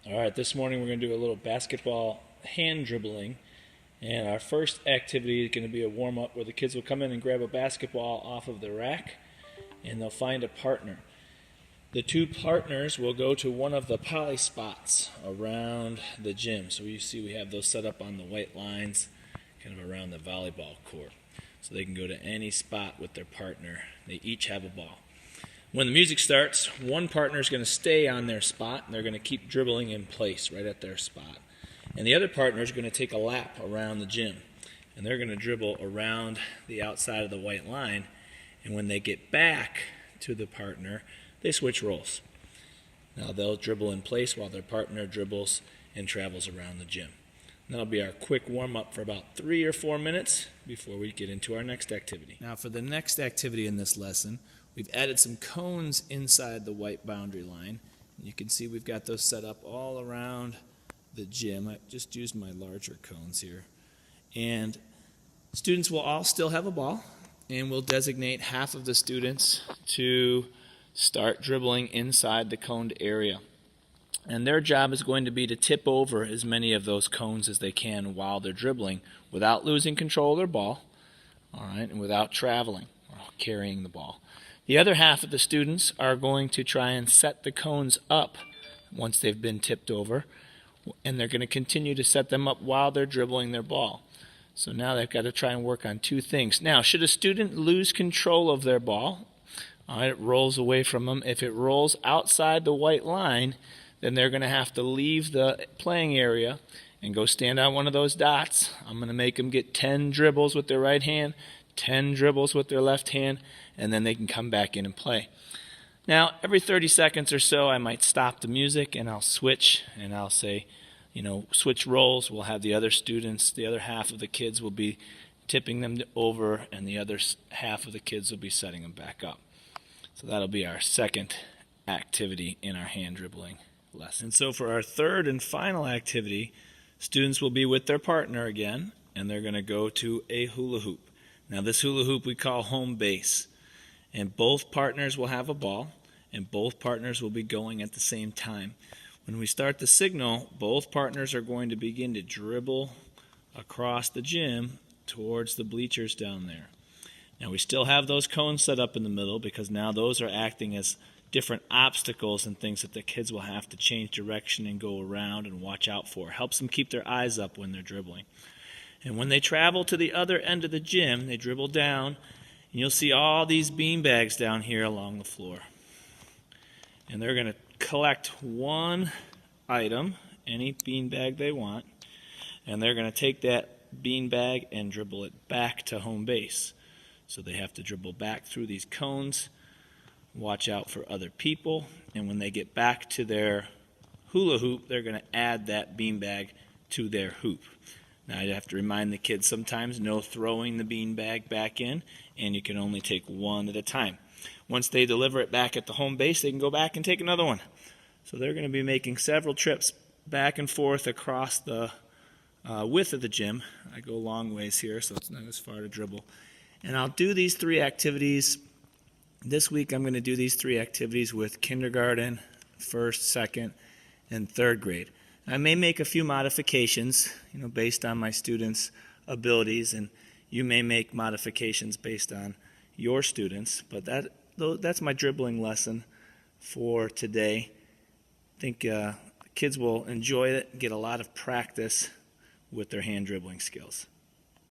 All right, this morning we're going to do a little basketball hand dribbling. And our first activity is going to be a warm-up where the kids will come in and grab a basketball off of the rack and they'll find a partner. The two partners will go to one of the poly spots around the gym. So you see we have those set up on the white lines kind of around the volleyball court. So they can go to any spot with their partner. They each have a ball. When the music starts, one partner is going to stay on their spot and they're going to keep dribbling in place right at their spot. And the other partner is going to take a lap around the gym. And they're going to dribble around the outside of the white line. And when they get back to the partner, they switch roles. Now they'll dribble in place while their partner dribbles and travels around the gym. And that'll be our quick warm-up for about 3 or 4 minutes before we get into our next activity. Now for the next activity in this lesson, we've added some cones inside the white boundary line. You can see we've got those set up all around the gym. I just used my larger cones here. And students will all still have a ball, and we'll designate half of the students to start dribbling inside the coned area. And their job is going to be to tip over as many of those cones as they can while they're dribbling without losing control of their ball, all right, and without traveling or carrying the ball. The other half of the students are going to try and set the cones up once they've been tipped over, and they're going to continue to set them up while they're dribbling their ball. So now they've got to try and work on two things. Now, should a student lose control of their ball, all right, it rolls away from them. If it rolls outside the white line, then they're going to have to leave the playing area and go stand on one of those dots. I'm going to make them get 10 dribbles with their right hand, 10 dribbles with their left hand, and then they can come back in and play. Now, every 30 seconds or so, I might stop the music and I'll switch and I'll say, switch roles. We'll have the other students, the other half of the kids will be tipping them over, and the other half of the kids will be setting them back up. So that'll be our second activity in our hand dribbling lesson. And so for our third and final activity, students will be with their partner again, and they're going to go to a hula hoop. Now this hula hoop we call home base. And both partners will have a ball, and both partners will be going at the same time. When we start the signal, both partners are going to begin to dribble across the gym towards the bleachers down there. Now we still have those cones set up in the middle because now those are acting as different obstacles and things that the kids will have to change direction and go around and watch out for. Helps them keep their eyes up when they're dribbling. And when they travel to the other end of the gym, they dribble down, and you'll see all these bean bags down here along the floor. And they're going to collect one item, any bean bag they want, and they're going to take that bean bag and dribble it back to home base. So they have to dribble back through these cones, watch out for other people, and when they get back to their hula hoop, they're going to add that bean bag to their hoop. Now I have to remind the kids sometimes no throwing the bean bag back in, and you can only take one at a time. Once they deliver it back at the home base, they can go back and take another one. So they're going to be making several trips back and forth across the width of the gym. I go a long ways here, so it's not as far to dribble. And I'll do these 3 activities. This week I'm going to do these 3 activities with kindergarten, 1st, 2nd, and 3rd grade. I may make a few modifications, based on my students' abilities, and you may make modifications based on your students, but that's my dribbling lesson for today. I think kids will enjoy it and get a lot of practice with their hand dribbling skills.